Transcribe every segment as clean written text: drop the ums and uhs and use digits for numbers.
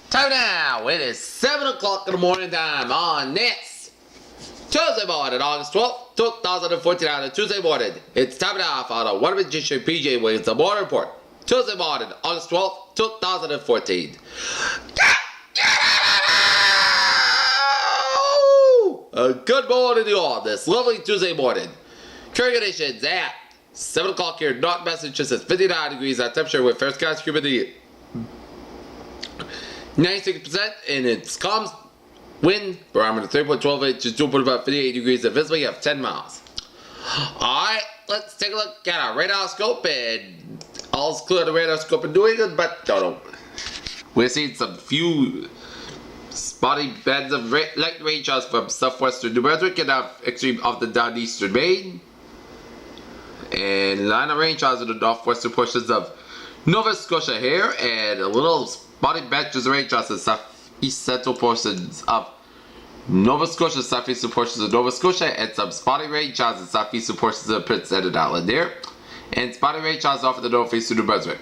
Time now, it is 7 o'clock in the morning time on this Tuesday morning, August 12th, 2014 on a Tuesday morning. It's time now for the One Magician PJ Wings, the morning report. Tuesday morning, August 12th, 2014. Good morning to you all this lovely Tuesday morning. Current conditions at 7 o'clock here in North Massachusetts, 59 degrees at temperature with first class humidity 96%, and it's calm wind barometer 3.12 inches, 2.5, 58 degrees, and visibility of 10 miles. Alright, let's take a look at our radar scope, and all's clear on the radar scope in New England, but we're seeing some few spotty bands of light rain showers from southwestern New Brunswick and extreme of the northeastern Maine, and line of rain showers in the northwestern portions of Nova Scotia here, and a little spotty batches of rain showers in southeast central portions of Nova Scotia, southeastern portions of Nova Scotia, and some spotty rain showers in southeastern portions of Prince Edward Island there, and spotty rain showers off of the northeastern New Brunswick.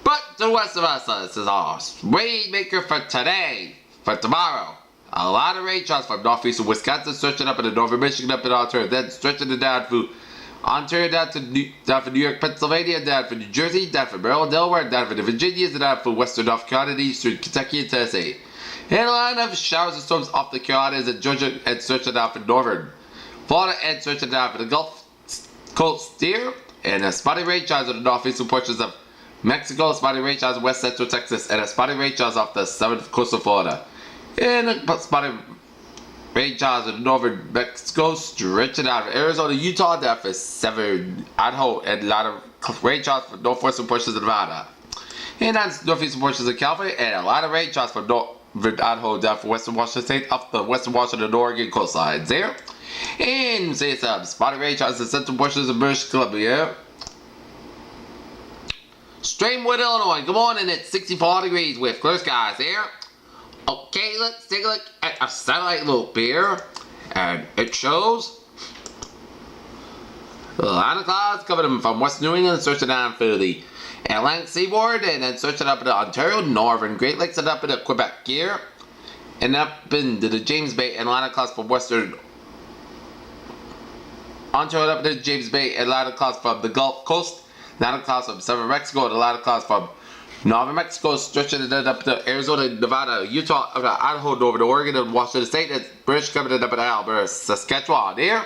But to the west of us, this is our rainmaker for today. For tomorrow, a lot of rain showers from northeastern Wisconsin, stretching up into northern Michigan, up in Ontario, then stretching it down through Ontario, down from New York, Pennsylvania, down from New Jersey, down from Maryland, Delaware, down from the Virginias, and down from western North Carolina, and eastern Kentucky and Tennessee. And a line of showers and storms off the Carolinas and Georgia, and stretching down from northern Florida, and stretching down from the Gulf Coast here, and a spotty rain showers in the northeastern portions of Mexico, spotty rain showers in west central Texas, and a spotty rain showers off the southern coast of Florida. And a spotty rain showers in northern Mexico, stretching out of Arizona, Utah, down for southern Idaho, and a lot of rain showers for northwestern portions of Nevada. And on northeastern portions of California, and a lot of rain showers for northern Idaho, down for western Washington State, up the western Washington and Oregon coastlines there. And say some spotty rain showers in central portions of British Columbia. Strainwood, Illinois, good morning, it's 64 degrees with clear skies here. Okay, let's take a look at a satellite loop here, and it shows a lot of clouds coming from West New England, searching down through the Atlantic seaboard, and then searching up into Ontario, northern Great Lakes, and up into Quebec here, and up into the James Bay, and a lot of clouds from western Ontario, up into James Bay, and a lot of clouds from the Gulf Coast, a lot of clouds from southern Mexico, and a lot of clouds from northern Mexico, stretching it up to Arizona, Nevada, Utah, Idaho, northern Oregon, and Washington State, and British coming up in Alberta, Saskatchewan here.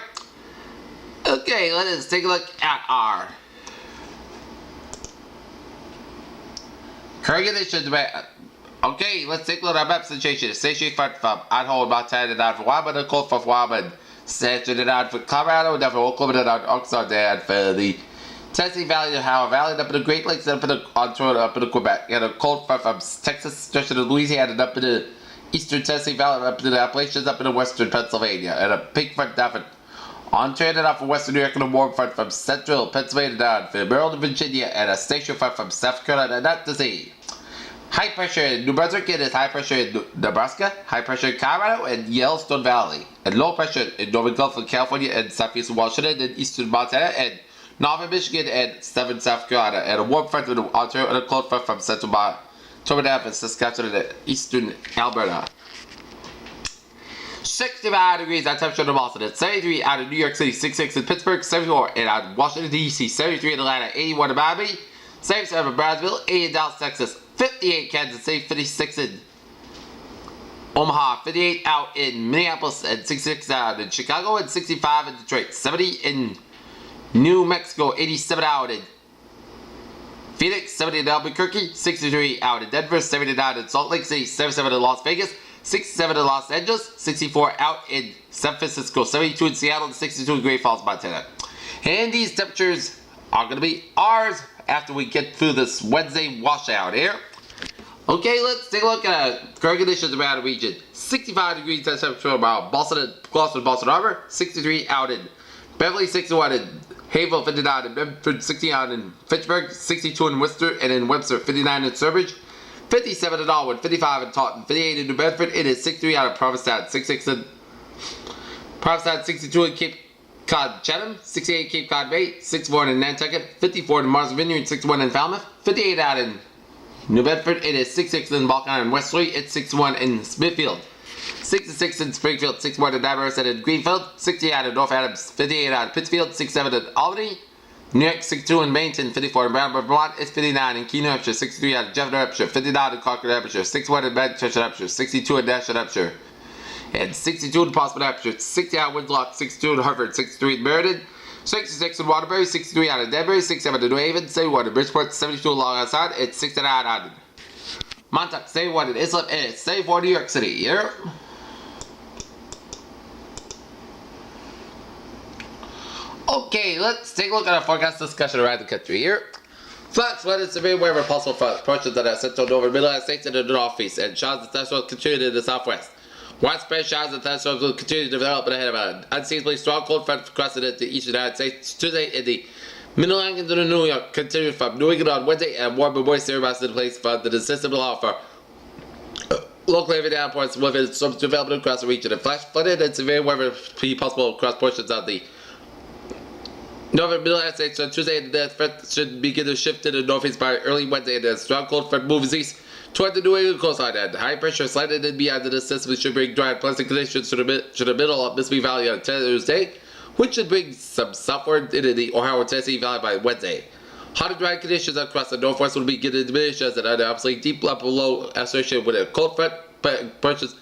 Okay, let us take a look at our current conditions. Okay, let's take a look at our map situation. Station front from Idaho, Montana, down for Wyoming, and cold from Wyoming, Central, down for Colorado, down for Oklahoma, down for Arkansas, down for the Tennessee Valley, Ohio Valley, up in the Great Lakes, up in the Ontario, up in the Quebec, and a cold front from Texas, stretching to Louisiana, and up in the eastern Tennessee Valley, up in the Appalachians, up in the western Pennsylvania, and a pink front down from Ontario, and down from western New York, and a warm front from central Pennsylvania, down from Maryland, Virginia, and a station front from South Carolina, not to sea. High pressure in New Brunswick, it is high pressure in Nebraska, high pressure in Colorado, and Yellowstone Valley, and low pressure in northern Gulf of California, and southeastern Washington, and eastern Montana, and northern Michigan, and southern South Carolina, and a warm front from Ontario, and a cold front from central Montana, and Saskatchewan, and eastern Alberta. 65 degrees on temperature in Boston, 73 out of New York City, 66 in Pittsburgh, 74 in Washington D.C., 73 in Atlanta, 81 in Miami, 77 in Brownsville, 80 in Dallas, Texas, 58 in Kansas City, 56 in Omaha, 58 out in Minneapolis, and 66 out in Chicago, and 65 in Detroit, 70 in New Mexico, 87 out in Phoenix, 70 in Albuquerque, 63 out in Denver, 79 in Salt Lake City, 77 in Las Vegas, 67 in Los Angeles, 64 out in San Francisco, 72 in Seattle, and 62 in Great Falls, Montana. And these temperatures are going to be ours after we get through this Wednesday washout here. Okay, let's take a look at current conditions around the region. 65 degrees temperature around Boston and Boston Harbor, 63 out in Beverly, 61 in Hayville, 59 in Bedford, 69 in Fitchburg, 62 in Worcester, and in Webster, 59 in Sturbridge, 57 in Darwin, 55 in Taunton, 58 in New Bedford. It is 63 out of Provincetown, 66 in Provincetown, 62 in Cape Cod Chatham, 68 in Cape Cod Bay, 64 in Nantucket, 54 in Martha's Vineyard, 61 in Falmouth, 58 out in New Bedford, it is 66 in Balkan and Westerly, it's 61 in Smithfield. 66 in Springfield, 61 in Amherst in Greenfield, 68 in North Adams, 58 in Pittsfield, 67 in Albany, New York, 62 in Bennington, 54 in Brandon, Vermont, it's 59 in Keene, New Hampshire, 63 in Jeff, New Hampshire, 59 in Concord, New Hampshire, 61 in Manchester, New Hampshire, 62 in Nashville, New Hampshire, and 62 in Potsdam, New Hampshire, 60 out in Winslow, 62 in Hartford, 63 in Meriden, 66 in Waterbury, 63 out of Denver, 67 in New Haven, 71 in Bridgeport, 72 in Long Island, it's 69 out in Montauk, 71 in Islip, and it's 74 in New York City. Here. Okay, let's take a look at our forecast discussion around the country here. Flash flood and severe weather possible for portions of the central over middle United States and the northeast, and showers and thunderstorms continue in the southwest. Widespread showers and thunderstorms will continue to develop ahead of an unseasonably strong cold front crossing into the eastern United States Tuesday in the Mid-Atlantic into New York, continuing from New England on Wednesday, and warm and moist air masses in place for the system allow for local heavy downpours with some development across the region. And flash flooded and severe weather be possible across portions of the northern middle United States on Tuesday. The front should begin to shift to the northeast by early Wednesday, and the strong cold front moves east toward the New England coastline, and high pressure sliding in beyond the system should bring dry and pleasant conditions to the middle of Mississippi Valley on Tuesday, which should bring some southward into the Ohio and Tennessee Valley by Wednesday. Hot and dry conditions across the northwest will begin to diminish as an obviously deep level low associated with a cold front pushes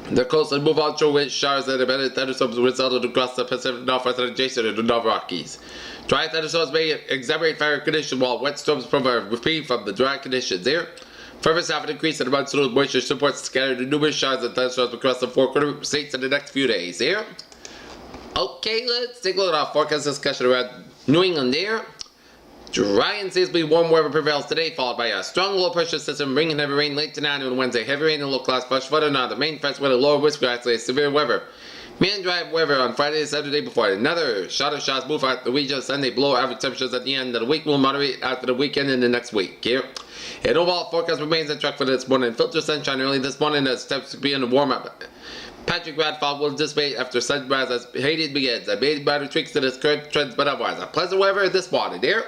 the coast and move on through wind showers and embedded thunderstorms resulted across the Pacific Northwest and adjacent to the North Rockies. Dry thunderstorms may exacerbate fire conditions while wet storms provide reprieve from the dry conditions here. Further south, an increase in the monsoon moisture supports scattered numerous showers and thunderstorms across the four corner states in the next few days here. Okay, let's take a look at our forecast discussion around New England there. Dry and seasonably warm weather prevails today, followed by a strong low pressure system bringing heavy rain late tonight and Wednesday. Heavy rain and localized flash flood on the main fronts with a lower risk of isolated severe weather. Mean dry weather on Friday and Saturday before another shot of showers move out the region Sunday. Below average temperatures at the end of the week will moderate after the weekend and the next week. Here. An overall forecast remains on track for this morning. Filter sunshine early this morning as temps begin to warm up. Patrick Radfall will dissipate after sunrise as Hades begins. A baby battery tweaks to this current trends, but otherwise a pleasant weather this morning here.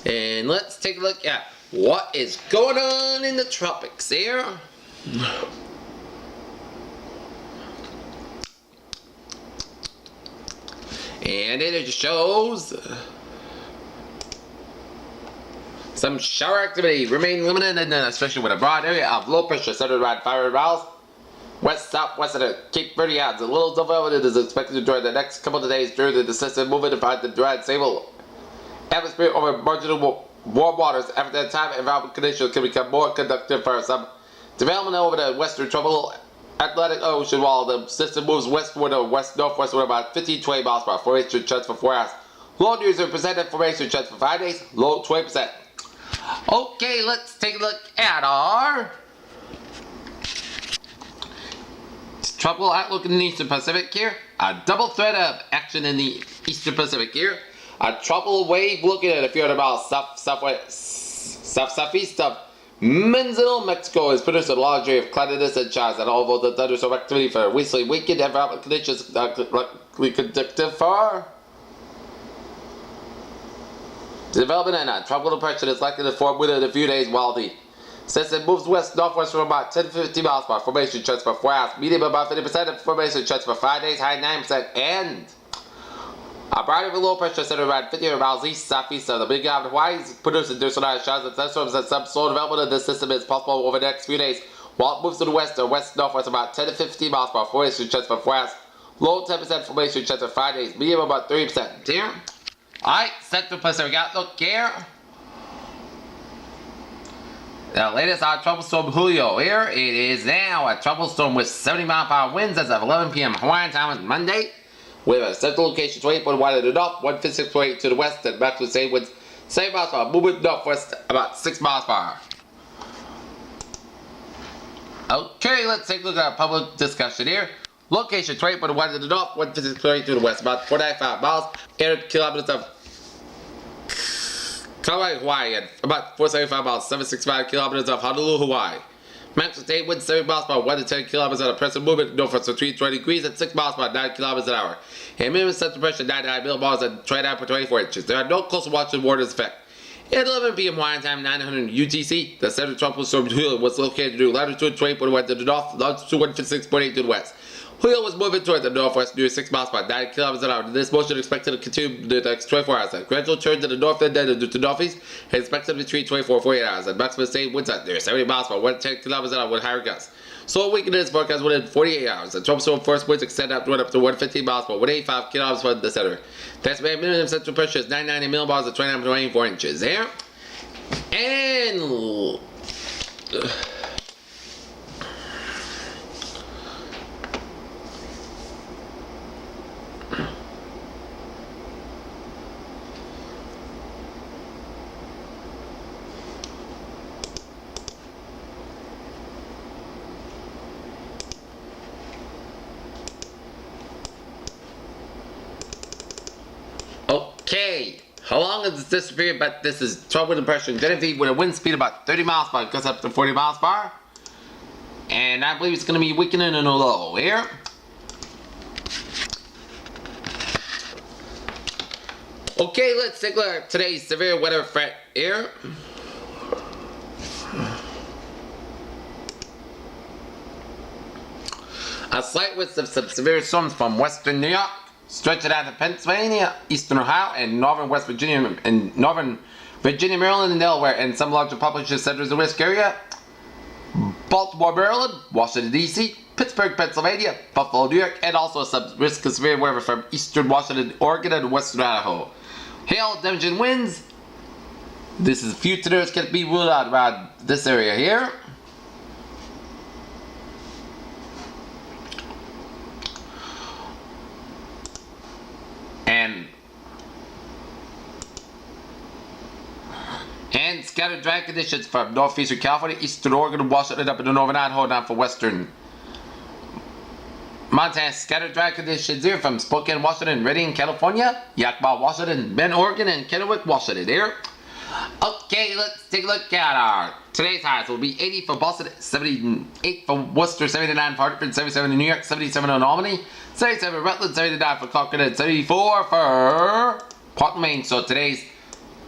And let's take a look at what is going on in the tropics here. And it shows some shower activity remain limited, and especially with a broad area of low pressure centered around fire routes. West southwest of the Cape Verde Islands. A little development is expected to during the next couple of days during the system moving to find the dry and stable atmosphere over marginal warm waters. After that time, environmental conditions can become more conducive for some development over the western tropical Atlantic Ocean while the system moves westward or west-northwest with about 15-20 miles per hour. Formation chance for 4 hours. Low 0% formation chance for 5 days. Low 20%. Okay, let's take a look at our tropical outlook in the Eastern Pacific here. A double threat of action in the Eastern Pacific here. A tropical wave looking at a few hundred miles southeast of Manzanillo, Mexico is produced a large area of cloudiness and showers, and although the thunderstorm activity for recently weakened environmental conditions are likely conducive for development, and a tropical depression is likely to form within a few days while the system moves west-northwest from about 10 to 50 miles per hour. Formation chance for 4 hours. Medium about 50%, and formation chance for 5 days. High 9%. And a brighter low pressure centered around 50 miles east-southeast of the Big Island of Hawaii is producing disordinary showers and thunderstorms, and some slow development of this system is possible over the next few days while it moves to the west or west-northwest about 10 to 15 miles per hour. Formation chance for 4 hours. Low 10%. Formation chance for 5 days. Medium about 30%. Here. Alright, Central Pacific outlook here. The latest on Tropical Storm Julio here. It is now a tropical storm with 70 mile per hour winds as of 11 p.m. Hawaiian time on Monday, with a central location 28.1 to the north, 156.8 to the west, and back to the same winds 7 miles per hour. Moving northwest about 6 miles per hour. Okay, let's take a look at our public discussion here. Location 28.1 to the north, 156.8 to the west, about 495 miles, 800 kilometers of Kauai, Hawaii, and about 475 miles, 765 kilometers of Honolulu, Hawaii. Maximum state winds 7 miles per hour, 1 to 10 kilometers an hour. Present movement northwest between 20 degrees at 6 miles per hour, 9 kilometers an hour. And minimum central pressure 99 millibars and 29.24 inches. There are no coastal watches warnings effect. At 11 p.m. Hawaiian time, 900 UTC, the center of tropical storm Julio was located to latitude 20.1 to the north, longitude 156.8 to the west. Julio was moving toward the northwest near 6 miles per hour, 9 kilometers an hour. This motion is expected to continue the next 24 hours. A gradual turn to the north and then to the northeast is expected between 24 and 48 hours. And maximum sustained winds at near 70 miles per hour, 110 kilometers an hour with higher gusts. So weakness forecast within 48 hours. The tropical storm force winds extend up to 115 miles per hour, 185 kilometers from the center. The estimated minimum central pressure is 990 millibars at 29.24 inches. There. And okay, how long is this period? But this is tropical depression Genevieve with a wind speed about 30 miles per hour, goes up to 40 miles per hour. And I believe it's going to be weakening in a low here. Okay, let's take a look at today's severe weather threat here. A slight risk of some severe storms from western New York, stretching out to Pennsylvania, eastern Ohio, and northern West Virginia, and northern Virginia, Maryland, and Delaware, and some larger population centers in the risk area. Baltimore, Maryland, Washington, D.C., Pittsburgh, Pennsylvania, Buffalo, New York, and also some risk of severe weather from eastern Washington, Oregon, and western Idaho. Hail, damage, and winds. This is few tornadoes can be ruled out around this area here. And scattered dry conditions from northeastern California, eastern Oregon, and Washington, up into northern Idaho, down for western Montana. Scattered dry conditions here from Spokane, Washington, Redding, California, Yakima, Washington, Bend, Oregon, and Kennewick, Washington here. Okay, let's take a look at our today's highs. Will be 80 for Boston, 78 for Worcester, 79 for Hartford, 77 in New York, 77 in Albany, 77 for Rutland, 79 for Concord, and 74 for Portland, Maine. So today's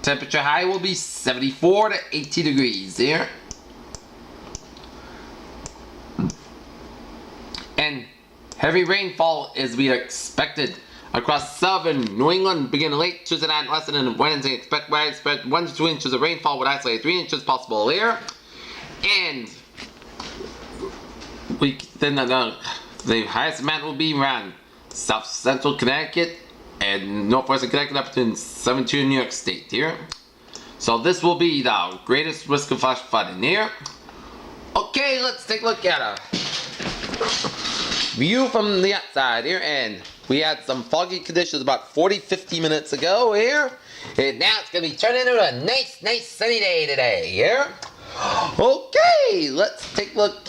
temperature high will be 74 to 80 degrees here. And heavy rainfall is be expected across southern New England beginning late Tuesday night, lesson and Wednesday. Expect widespread 1 to 2 inches of rainfall with isolated 3 inches possible here. And the highest amount will be around south central Connecticut and northwestern Connecticut up to 72 New York State here. So this will be the greatest risk of flash flooding here. Okay, let's take a look at a view from the outside here, and we had some foggy conditions about 40-50 minutes ago here, and now it's going to be turning into a nice sunny day today here. Okay, let's take a look.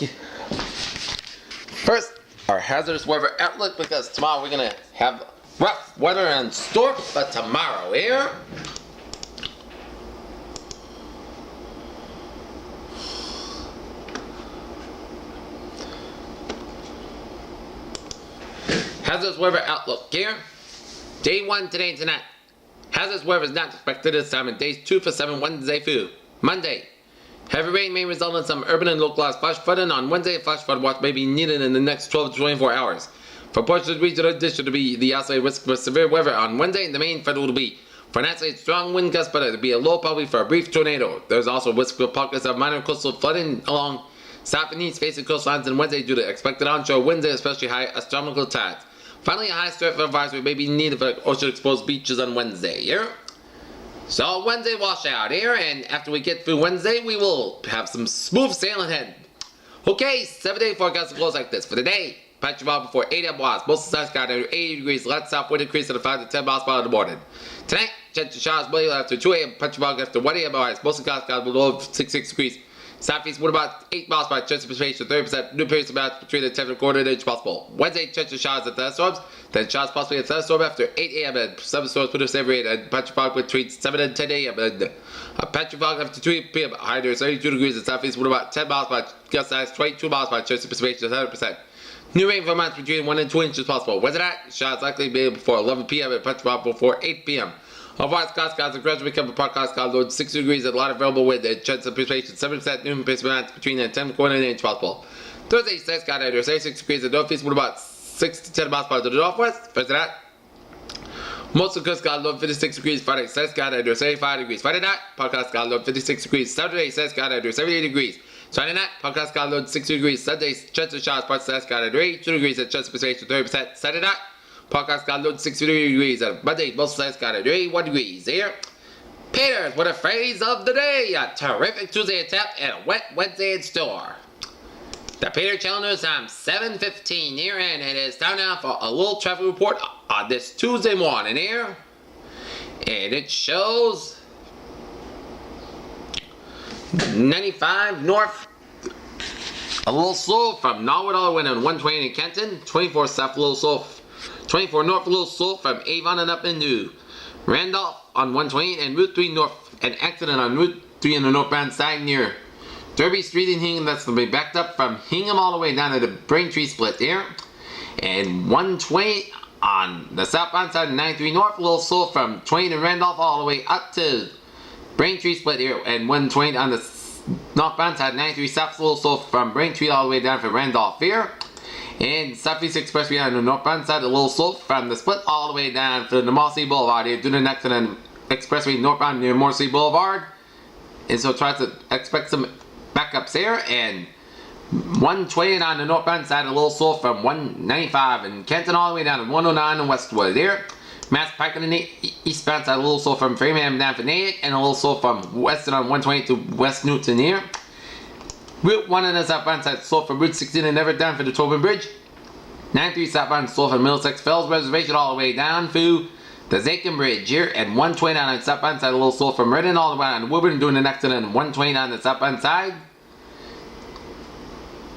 First, our hazardous weather outlook, because tomorrow we're going to have rough weather in store, but tomorrow here. Hazardous weather outlook here. Day 1 today and tonight. Hazardous weather is not expected this time, and days 2 for 7 Wednesday through Monday. Heavy rain may result in some urban and localized flash flooding on Wednesday. A flash flood watch may be needed in the next 12 to 24 hours. For portions of the region, addition to be the isolated risk for severe weather on Wednesday, and the main threat will be for an isolated strong wind gust, but it will be a low probably for a brief tornado. There's also risk for pockets of minor coastal flooding along south and east facing coastlines on Wednesday due to expected onshore winds and especially high astronomical tides. Finally, a high strength advisory may be needed for ocean-exposed beaches on Wednesday here. So Wednesday washout here, and after we get through Wednesday, we will have some smooth sailing ahead. Okay, 7-day forecast goes like this. For the day, patchy fog before 8 a.m. watts. Most of the sun's got 80 degrees. Light south wind increase to the 5 to 10 miles per hour in the morning. Tonight, chance of showers will after 2 a.m. Patchy fog after 1 a.m. Most of the clouds got below 66 degrees. Southeast wind about 8 miles per hour. Chance of precipitation 30%. New periods about between the 10 and a quarter inch possible. Wednesday, chance of showers and thunderstorms. Then showers possibly a thunderstorm after 8 a.m. and some storms produce every 8 and patchy fog between 7 and 10 a.m. and patchy fog after 2 p.m. High near 32 degrees in southeast wind about 10 miles per hour. Gust size 22 miles per hour. Chance of precipitation 100%. New rain for amounts between 1 and 2 inches possible. Wednesday night, showers likely be before 11 p.m. and patchy fog before 8 p.m. Otherwise, Costco's a gradually become a podcast called Load 60 degrees at a lot of available wind and chance of precipitation 7% noon precipitation between 10 quarter and inch possible. Thursday, says God at 6 degrees at northeast with about 6 to 10 miles per hour to the northwest. First of that. Most of the coast got low 56 degrees. Friday, says God at 75 degrees. Friday night, podcast got low 56 degrees. Saturday, says God at 78 degrees. Sunday night, podcast got low 60 degrees. Sunday, chance of showers, parts says God at 82 degrees and chance of precipitation 30%. Saturday night, podcast got low 63 degrees. And Monday, most says God at 81 degrees. Here, Peters with a phrase of the day. A terrific Tuesday attempt and a wet Wednesday in store. The Peter Channel News time 7:15 here, and it is time now for a little traffic report on this Tuesday morning here. And it shows 95 north, a little slow from Norwood all the way to 120 in Kenton, 24 south a little slow, 24 north a little slow from Avon and up into Randolph on 120, and Route 3 north and accident on Route 3 on the northbound side near Derby Street in Hingham. That's going to be backed up from Hingham all the way down to the Braintree split there. And 120 on the southbound side of 93 north, a little slow from 20 to Randolph all the way up to Braintree split here. And 120 on the northbound side 93 south, a little slow from Braintree all the way down to Randolph here. And Southeast Expressway on the northbound side, a little slow from the split all the way down to the Mossy Boulevard here to the next expressway northbound near Mossy Boulevard. And so try to expect some backups here. And 120 on the northbound side, a little slow from 195 in Kenton all the way down to 109 in Westwood here. Mass Pike on the eastbound side, a little slow from Framingham down to Natick, and a little slow from Weston on 120 to West Newton here. Route 1 on the southbound side, slow from Route 16 and Everett down for the Tobin Bridge. 93 southbound, slow from Middlesex Fells Reservation all the way down to the Zakin Bridge here. And 120 on the southbound side, a little slow from Redden all the way down to Woburn doing the next, and then 120 on the southbound side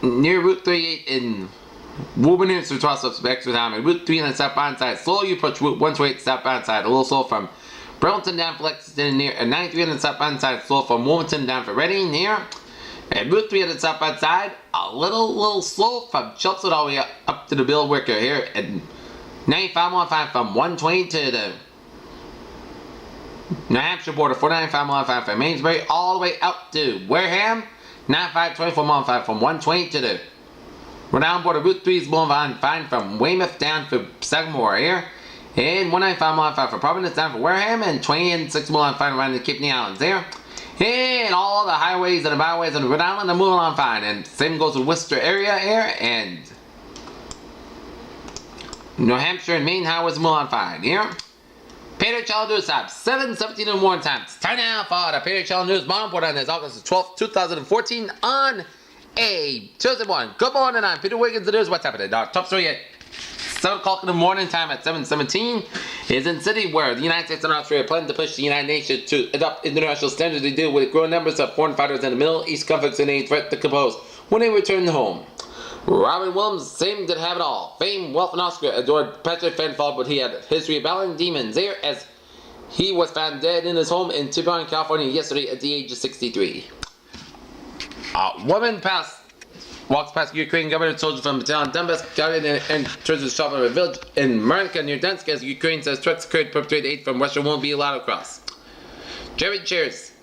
near Route 38 in Woburn here, so toss up some extra time. And Route 3 on the southbound side, slowly approach Route 128 southbound side, a little slow from Burlington down for Lexington near, and 93 on the southbound side, slow from Wilmington down for Reading here. And Route 3 on the southbound side, a little slow from Chelmsford all the way up to the Bill Wicker here. And 9515 from 120 to the New Hampshire border, 49515 from Amesbury all the way up to Wareham. 952415 from 120 to the Rhode Island border. Route 3 is moving fine from Weymouth down to Sagamore here. And 19515 for Providence down for Wareham, and 20 and 615 around the Kidney Islands there. And all the highways and the byways on Rhode Island are moving on fine. And same goes with Worcester area here, and New Hampshire and Maine highways move on fine here. Peter Channel News time 7:17 in morning time. It's time now for the Peter Channel News morning report on this August 12th, 2014 on a Tuesday morning. Good morning, I'm Peter Wiggins. It is what's happening. Our top story at 7 o'clock in the morning time at 7:17 is in City, where the United States and Australia plan to push the United Nations to adopt international standards to deal with growing numbers of foreign fighters in the Middle East conflicts and any threat to compose when they return home. Robin Williams seemed to have it all. Fame, wealth, and Oscar adored Patrick Fanfall, but he had a history of battling demons there, as he was found dead in his home in Tiburon, California yesterday at the age of 63. A woman walks past Ukrainian government soldiers from Battalion Donbass County and enters the shop of a village in Marinka near Donetsk, as Ukraine says trucks carried perpetrated aid from Russia won't be allowed across. Jared Chairs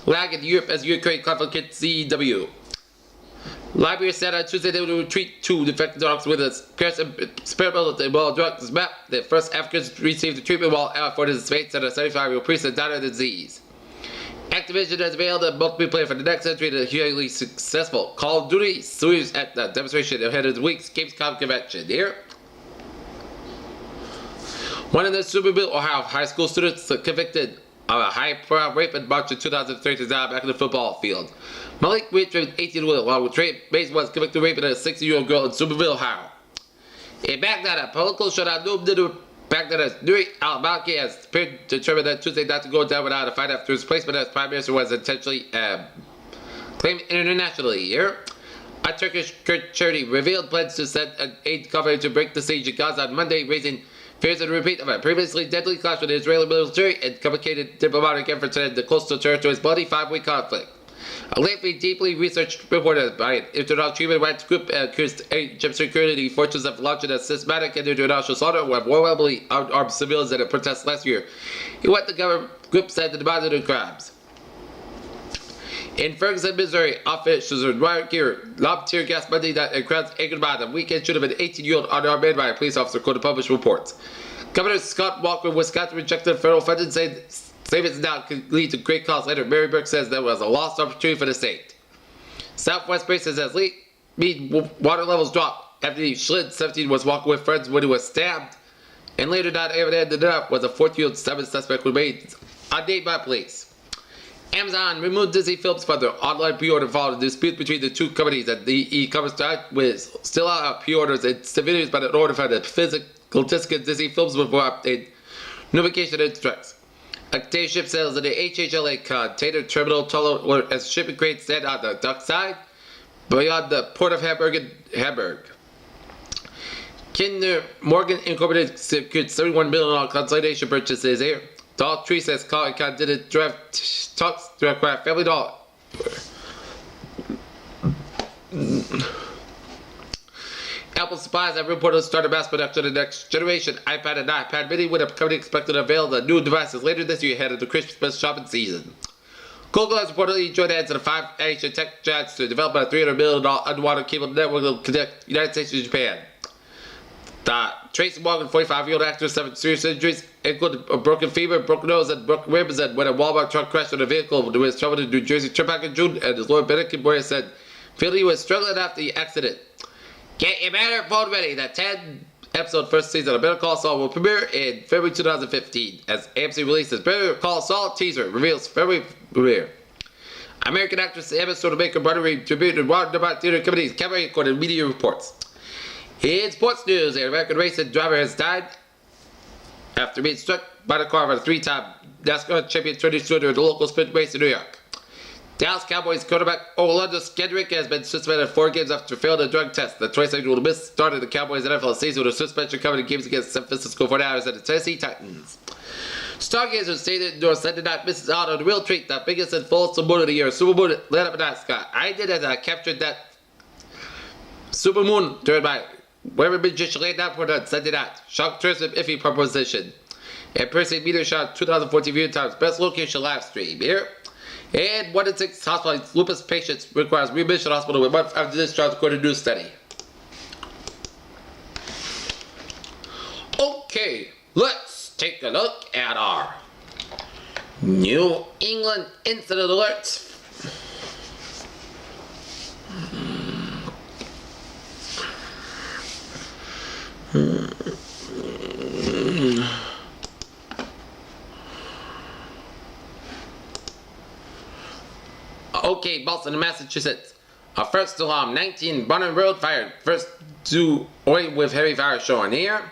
lag at Europe as Ukraine conflict hits CEW. Liberia said on Tuesday they would retreat to defected dogs with a scarce experimental while drugs map. The first Africans received the treatment while out for his fates at a 75-year-old priest that died of the disease. Activision has availed a multiplayer for the next century to hugely successful Call of Duty series at the demonstration ahead of the week's Gamescom convention. Here, one of the Superville, Ohio high school students convicted of a high-profile rape in March of 2013 died back in the football field. Malik Whitfield, 18 while Trey Bates was convicted of raping a 60-year-old girl in Superville, Ohio. In Baghdad, a political showdown loomed into Baghdad's Nuri al-Maliki has appeared to determine that Tuesday not to go down without a fight after his placement as prime minister was intentionally claimed internationally. Here, a Turkish charity revealed plans to send an aid company to break the siege in Gaza on Monday, raising fears of a repeat of a previously deadly clash with the Israeli military and complicated diplomatic efforts in the coastal territory's bloody 5-week conflict. A lengthy, deeply researched report by an international human rights group accused Egypt's security forces of launching a systematic and international slaughter of overwhelmingly armed civilians at a protest last year. What the government group said the demanded of crimes. In Ferguson, Missouri, officers with riot gear lobbed tear gas Monday night and crowds angered by the weekend shoot of an 18-year-old unarmed man by a police officer, according to published reports. Governor Scott Walker of Wisconsin rejected federal funding, saying savings now could lead to great costs later. Mary Burke says there was a lost opportunity for the state. Southwest Basin says water levels dropped after Schlid, 17, was walking with friends when he was stabbed, and later died ended up was a 14-year-old stabbing suspect remains unnamed by police. Amazon removed Disney films from their online pre-order following a dispute between the two companies, and the e-commerce site was still out of pre-orders and videos, but in order for the physical disc of Disney films before update notification instructs. Container ship sales in the HHLA container terminal total as shipping crates stand on the dock side beyond the port of Hamburg. Kinder Morgan Incorporated secured $31 million consolidation purchases here. Dollar Tree says Comic Con didn't talks to acquire Family Dollar. Apple supplies have reported started mass production of the next generation iPad and iPad mini, with a company expected to unveil the new devices later this year ahead of the Christmas shopping season. Google has reportedly joined hands with 5 Asian tech giants to develop a $300 million underwater cable network that will connect the United States to Japan. Tracy Morgan, 45-year-old actor, 7 serious injuries, including a broken femur, broken nose, and broken ribs, and when a Walmart truck crashed with a vehicle when he was traveling to New Jersey trip back in June, and his lawyer Benedict Moyer said feeling he was struggling after the accident. Get your Better Phone ready. The 10-episode first season of Better Call Saul will premiere in February 2015 as AMC releases Better Call Saul teaser reveals February premiere. American actress Emma Stone-Maker Buttery tribute to Roundabout Theater Company's Cabaret, according to media reports. In sports news, an American racing driver has died after being struck by the car of a 3-time NASCAR champion Tony Stewart at the local sprint race in New York. Dallas Cowboys quarterback Orlando Scandrick has been suspended 4 games after failing a drug test. The 26-year-old will miss started the Cowboys NFL season with a suspension covering games against San Francisco 49ers and the Tennessee Titans. Stargazers stated indoors Sunday night misses out on the real treat, the biggest and fullest moon of the year, Super Moon lit up mascot. I did as I captured that Super Moon during my Wearing magician laid down for the Sunday night. Shock tourism iffy proposition. And Percy Meter Shot 2014 view times. Best location live stream here. And 1 in 6 hospital lupus patients requires readmission hospital with month after discharge, according to new study. Okay, let's take a look at our New England incident alerts. Okay, Boston, Massachusetts. A first alarm, 19 Bonner Road fire. First to oil with heavy fire shown here.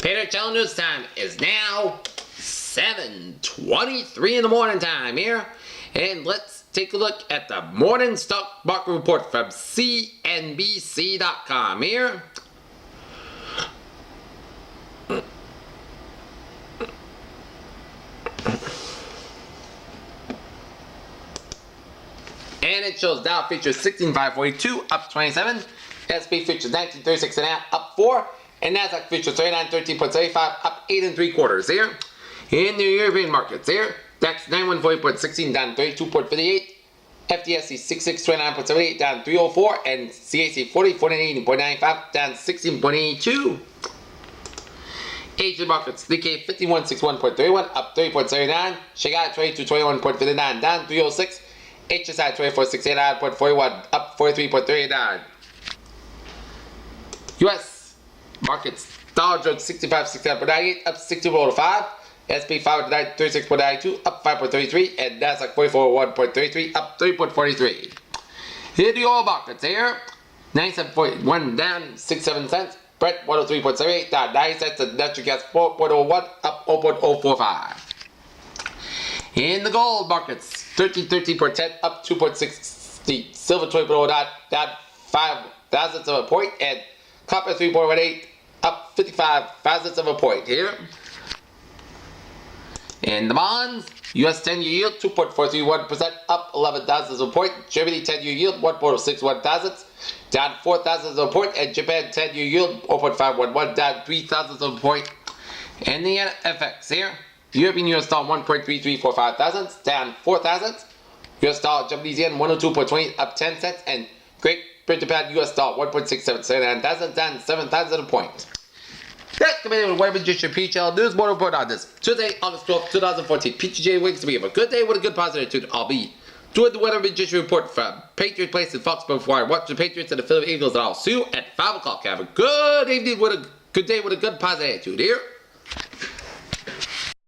Peter Channel News time is now 7:23 in the morning time here. And let's take a look at the morning stock market report from CNBC.com here. And it shows Dow features 16,542, up 27. S&P features 1936.5, up 4. And Nasdaq features 3913.75, up 8 3/4 here. In the European markets here, DAX 9140.16, down 32.58. FTSE 6629.78, down 304. And CAC 4049.95, down 16.82. Asian markets, Nikkei 5161.31, up 30.79. Shanghai 2221.59, down 306. HSI 24689.41, up 43.39. US markets, Dow Jones 6569.98, up 64.05. S&P 536.92, up 5.33, and Nasdaq 441.33, up 3.43. In the oil markets here, 97.1 down 67 cents. Brent 103.78, down 9 cents, and natural gas 4.01, up 0.045. In the gold markets, 1313.10, up 2.60. Silver 20.09, down 5 thousandths of a point, and copper 3.18, up 55 thousandths of a point here. In the bonds, US 10-year yield 2.431%, up 11 thousandths of a point. Germany 10-year yield 1.61 thousandths, down 4 thousandths of a point. And Japan 10-year yield 1.511, down 3 thousandths of a point. And the FX here, European US dollar 1.3345 thousandths, down 4 thousandths. US dollar Japanese yen 102.20, up 10 cents. And Great Britain pound US dollar 1.6779 thousandths, down 7 thousandths of a point. That's coming in with Weather Magician PHL News More report on this Tuesday, August 12th, 2014. PTJ Wings to be have a good day with a good positive attitude. I'll be doing the Weather Magician report from Patriot Place in Foxborough before I watch the Patriots and the Philadelphia Eagles, and I'll see you at 5 o'clock. Have a good evening with a good day with a good positive attitude here.